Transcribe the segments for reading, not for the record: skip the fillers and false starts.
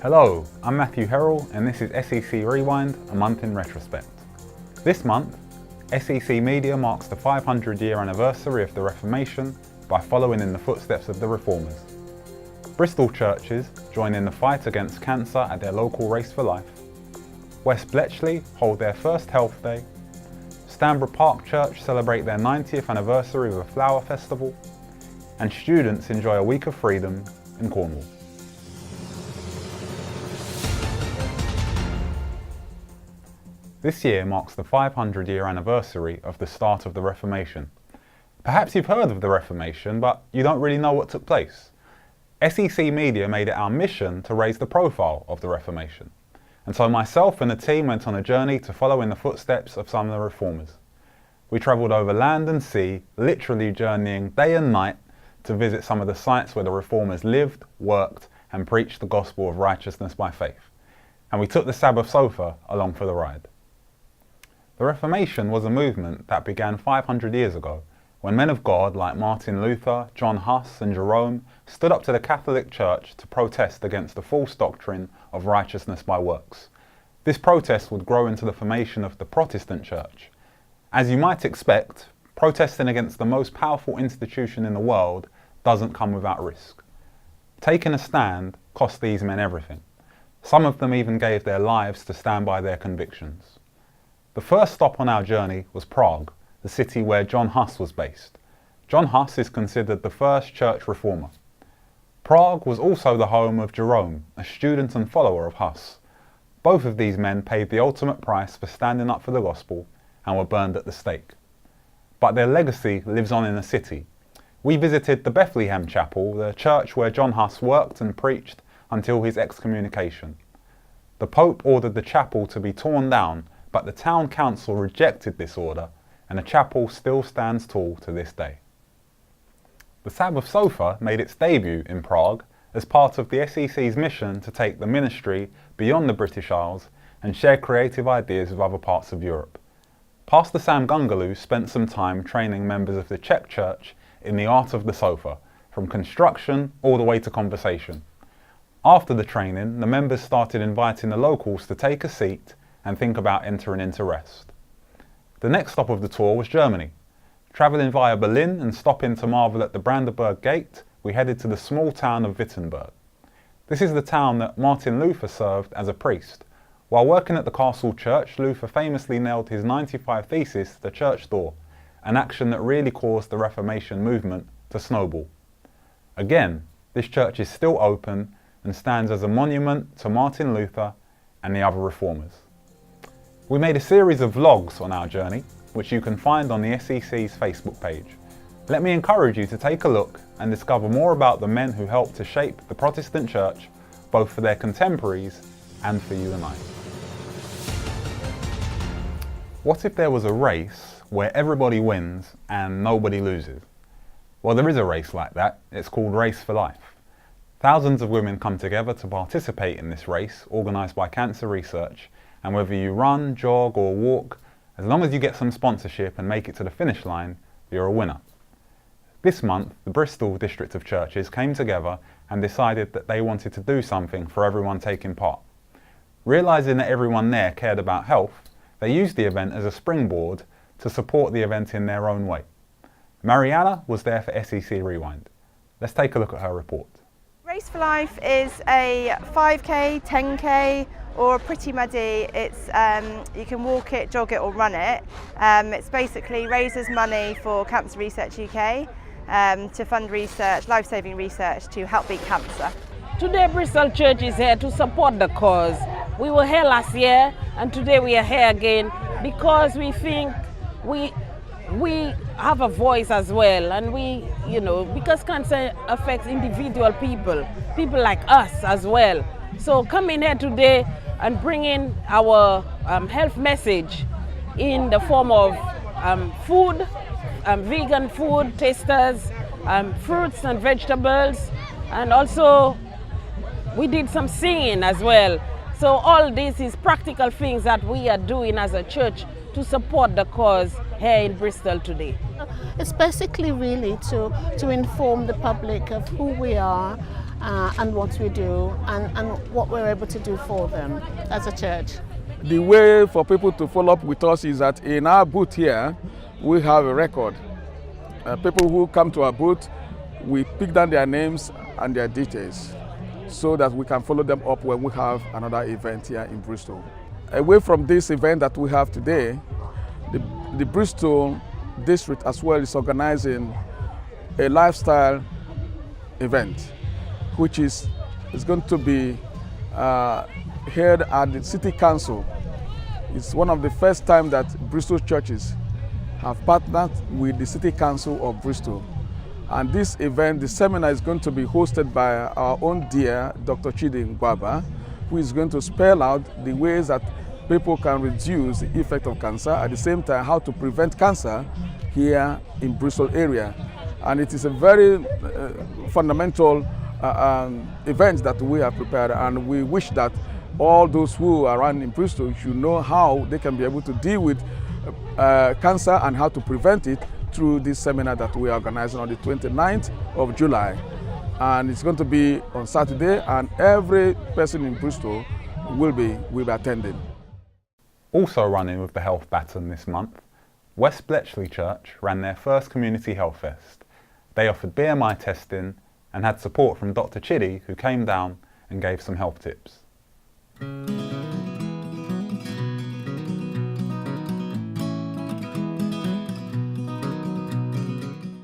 Hello, I'm Matthew Herrell and this is SEC Rewind, a month in retrospect. This month, SECmedia marks the 500-year anniversary of the Reformation by following in the footsteps of the Reformers. Bristol churches join in the fight against cancer at their local Race for Life. West Bletchley hold their first Health Day. Stanborough Park Church celebrate their 90th anniversary with a flower festival. And students enjoy a week of freedom in Cornwall. This year marks the 500-year anniversary of the start of the Reformation. Perhaps you've heard of the Reformation, but you don't really know what took place. SECmedia made it our mission to raise the profile of the Reformation. And so myself and the team went on a journey to follow in the footsteps of some of the Reformers. We travelled over land and sea, literally journeying day and night to visit some of the sites where the Reformers lived, worked, and preached the gospel of righteousness by faith. And we took the Sabbath Sofa along for the ride. The Reformation was a movement that began 500 years ago, when men of God like Martin Luther, John Huss and Jerome stood up to the Catholic Church to protest against the false doctrine of righteousness by works. This protest would grow into the formation of the Protestant Church. As you might expect, protesting against the most powerful institution in the world doesn't come without risk. Taking a stand cost these men everything. Some of them even gave their lives to stand by their convictions. The first stop on our journey was Prague, the city where John Huss was based. John Huss is considered the first church reformer. Prague was also the home of Jerome, a student and follower of Huss. Both of these men paid the ultimate price for standing up for the gospel and were burned at the stake. But their legacy lives on in the city. We visited the Bethlehem Chapel, the church where John Huss worked and preached until his excommunication. The Pope ordered the chapel to be torn down, but the town council rejected this order, and the chapel still stands tall to this day. The Sabbath Sofa made its debut in Prague as part of the SEC's mission to take the ministry beyond the British Isles and share creative ideas with other parts of Europe. Pastor Sam Gungaloo spent some time training members of the Czech church in the art of the sofa, from construction all the way to conversation. After the training, the members started inviting the locals to take a seat and think about entering into rest. The next stop of the tour was Germany. Travelling via Berlin and stopping to marvel at the Brandenburg Gate, we headed to the small town of Wittenberg. This is the town that Martin Luther served as a priest. While working at the castle church, Luther famously nailed his 95 Theses to the church door, an action that really caused the Reformation movement to snowball. Again, this church is still open and stands as a monument to Martin Luther and the other reformers. We made a series of vlogs on our journey, which you can find on the SEC's Facebook page. Let me encourage you to take a look and discover more about the men who helped to shape the Protestant Church, both for their contemporaries and for you and I. What if there was a race where everybody wins and nobody loses? Well, there is a race like that. It's called Race for Life. Thousands of women come together to participate in this race, organised by Cancer Research, and whether you run, jog or walk, as long as you get some sponsorship and make it to the finish line, you're a winner. This month, the Bristol district of churches came together and decided that they wanted to do something for everyone taking part. Realising that everyone there cared about health, they used the event as a springboard to support the event in their own way. Mariana was there for SEC Rewind. Let's take a look at her report. Race for Life is a 5k, 10k or pretty muddy. It's you can walk it, jog it or run it. It's basically raises money for Cancer Research UK to fund research, life-saving research to help beat cancer. Today Bristol Church is here to support the cause. We were here last year and today we are here again because we think we have a voice as well, and because cancer affects individual people like us as well. So coming here today and bringing our health message in the form of food, vegan food, tasters, fruits and vegetables, and also we did some singing as well. So all this is practical things that we are doing as a church to support the cause here in Bristol today. It's basically really to inform the public of who we are and what we do and what we're able to do for them as a church. The way for people to follow up with us is that in our booth here, we have a record. People who come to our booth, we pick down their names and their details so that we can follow them up when we have another event here in Bristol. Away from this event that we have today, the Bristol district as well is organizing a lifestyle event, which is going to be held at the City Council. It's one of the first time that Bristol churches have partnered with the City Council of Bristol. And this event, the seminar, is going to be hosted by our own dear Dr. Chidi Ngwaba, who is going to spell out the ways that people can reduce the effect of cancer, at the same time how to prevent cancer here in Bristol area. And it is a very fundamental event that we have prepared, and we wish that all those who are around in Bristol should know how they can be able to deal with cancer and how to prevent it through this seminar that we are organizing on the 29th of July. And it's going to be on Saturday, and every person in Bristol will be attending. Also running with the health baton this month, West Bletchley Church ran their first community health fest. They offered BMI testing and had support from Dr. Chidi, who came down and gave some health tips.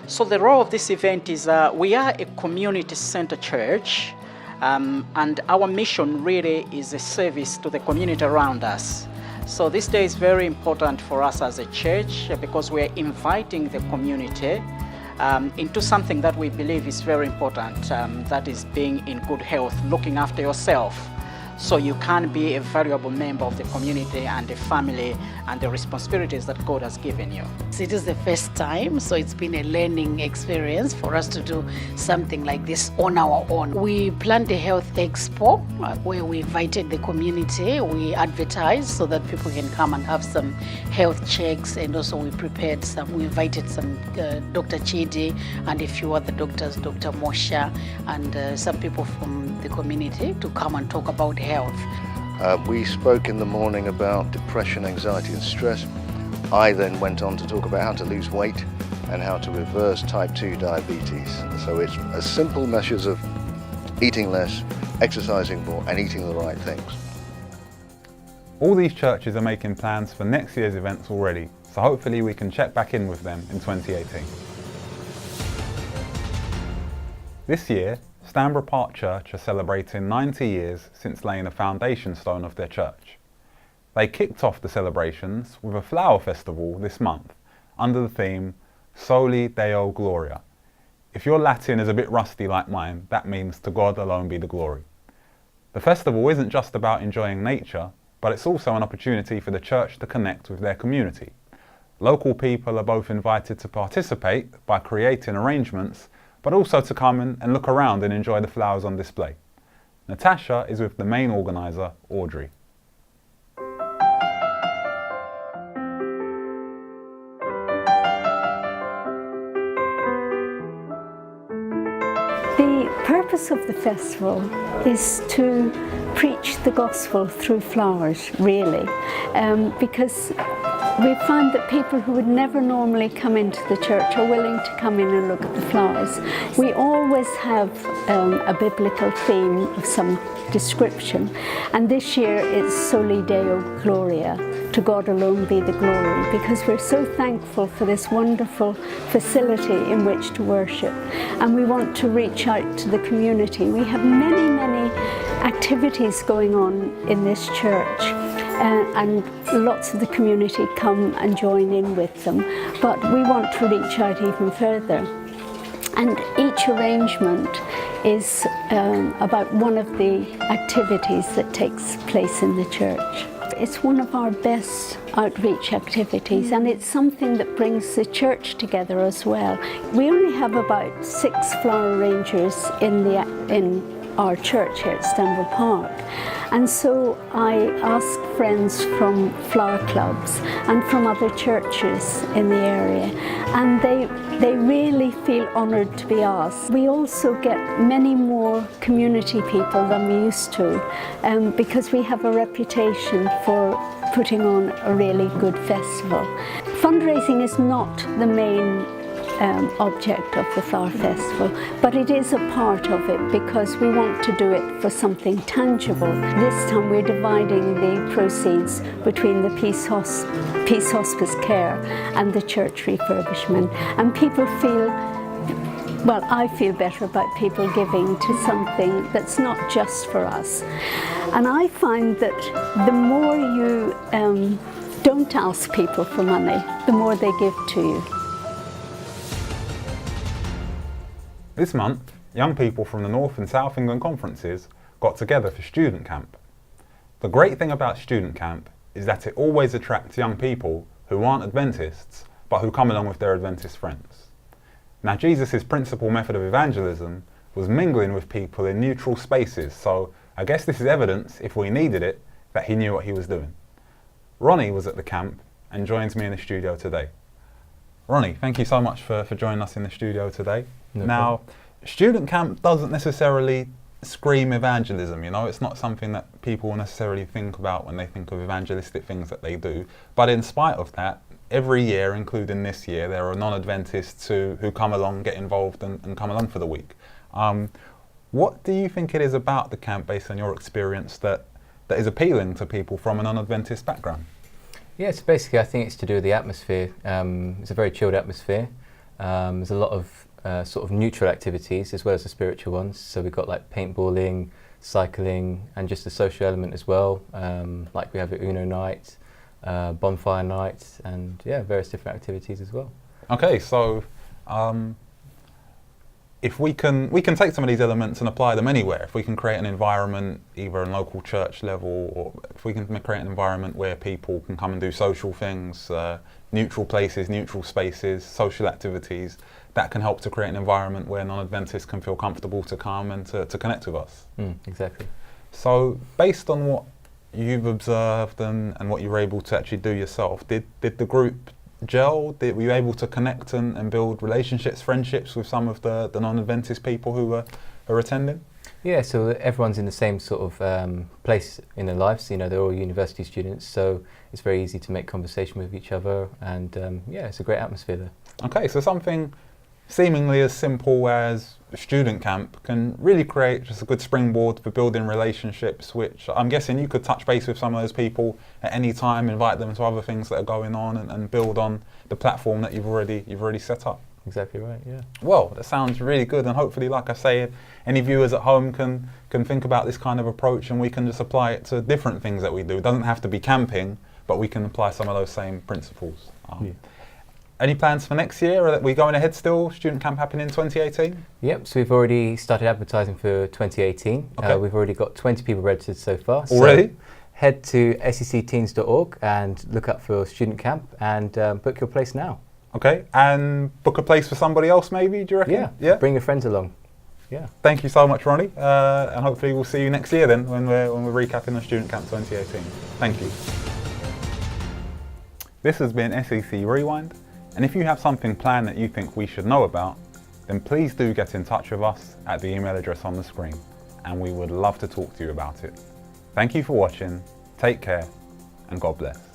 So the role of this event is we are a community center church, and our mission really is a service to the community around us. So this day is very important for us as a church because we're inviting the community into something that we believe is very important, that is being in good health, looking after yourself, so you can be a valuable member of the community and the family and the responsibilities that God has given you. It is the first time, so it's been a learning experience for us to do something like this on our own. We planned a health expo where we invited the community. We advertised so that people can come and have some health checks, and also we invited some Dr. Chidi and a few other doctors, Dr. Mosha, and some people from the community to come and talk about health. We spoke in the morning about depression, anxiety and stress. I then went on to talk about how to lose weight and how to reverse type 2 diabetes. So it's as simple measures of eating less, exercising more and eating the right things. All these churches are making plans for next year's events already, so hopefully we can check back in with them in 2018. This year, Stanborough Park Church are celebrating 90 years since laying a foundation stone of their church. They kicked off the celebrations with a flower festival this month under the theme Soli Deo Gloria. If your Latin is a bit rusty like mine, that means to God alone be the glory. The festival isn't just about enjoying nature, but it's also an opportunity for the church to connect with their community. Local people are both invited to participate by creating arrangements, but also to come in and look around and enjoy the flowers on display. Natasha is with the main organiser, Audrey. The purpose of the festival is to preach the gospel through flowers, really, because we found that people who would never normally come into the church are willing to come in and look at the flowers. We always have a biblical theme of some description, and this year it's Soli Deo Gloria, to God alone be the glory, because we're so thankful for this wonderful facility in which to worship, and we want to reach out to the community. We have many, many activities going on in this church, and lots of the community come and join in with them, but we want to reach out even further. And each arrangement is about one of the activities that takes place in the church. It's one of our best outreach activities, and it's something that brings the church together as well. We only have about 6 flower arrangers in our church here at Stanborough Park. And so I asked friends from flower clubs and from other churches in the area, and they really feel honoured to be asked. We also get many more community people than we used to, because we have a reputation for putting on a really good festival. Fundraising is not the main object of the Flower Festival, but it is a part of it because we want to do it for something tangible. This time we're dividing the proceeds between the Peace Hospice Care and the church refurbishment, and people feel, well, I feel better about people giving to something that's not just for us. And I find that the more you don't ask people for money, the more they give to you. This month, young people from the North and South England conferences got together for student camp. The great thing about student camp is that it always attracts young people who aren't Adventists, but who come along with their Adventist friends. Now, Jesus' principal method of evangelism was mingling with people in neutral spaces, so I guess this is evidence, if we needed it, that he knew what he was doing. Ronnie was at the camp and joins me in the studio today. Ronnie, thank you so much for joining us in the studio today. Now, student camp doesn't necessarily scream evangelism, you know, it's not something that people necessarily think about when they think of evangelistic things that they do. But in spite of that, every year, including this year, there are non-Adventists who come along, get involved and come along for the week. What do you think it is about the camp, based on your experience, that is appealing to people from a non-Adventist background? Yeah, so basically I think it's to do with the atmosphere. It's a very chilled atmosphere. There's a lot of sort of neutral activities as well as the spiritual ones. So we've got like paintballing, cycling, and just the social element as well. Like we have an Uno night, bonfire night, and yeah, various different activities as well. Okay, so if we can take some of these elements and apply them anywhere. If we can create an environment, either on local church level, or if we can create an environment where people can come and do social things, neutral places, neutral spaces, social activities, that can help to create an environment where non-Adventists can feel comfortable to come and to connect with us. Exactly. So based on what you've observed and what you were able to actually do yourself, did the group gel? Were you able to connect and build relationships, friendships with some of the non-Adventist people who are attending? Yeah, so everyone's in the same sort of place in their lives. You know, they're all university students, so it's very easy to make conversation with each other, and yeah, it's a great atmosphere there. Okay, so something seemingly as simple as student camp can really create just a good springboard for building relationships, which I'm guessing you could touch base with some of those people at any time, invite them to other things that are going on, and build on the platform that you've already set up. Exactly right, yeah. Well, that sounds really good, and hopefully, like I say, any viewers at home can think about this kind of approach, and we can just apply it to different things that we do. It doesn't have to be camping, but we can apply some of those same principles. Yeah. Any plans for next year? Are we going ahead still? Student camp happening in 2018? Yep, so we've already started advertising for 2018. Okay. We've already got 20 people registered so far. Already? So head to secteens.org and look up for student camp and book your place now. Okay, and book a place for somebody else maybe, do you reckon? Yeah, bring your friends along. Yeah. Thank you so much, Ronnie, and hopefully we'll see you next year then when we're recapping the Student Camp 2018. Thank you. This has been SEC Rewind, and if you have something planned that you think we should know about, then please do get in touch with us at the email address on the screen, and we would love to talk to you about it. Thank you for watching, take care, and God bless.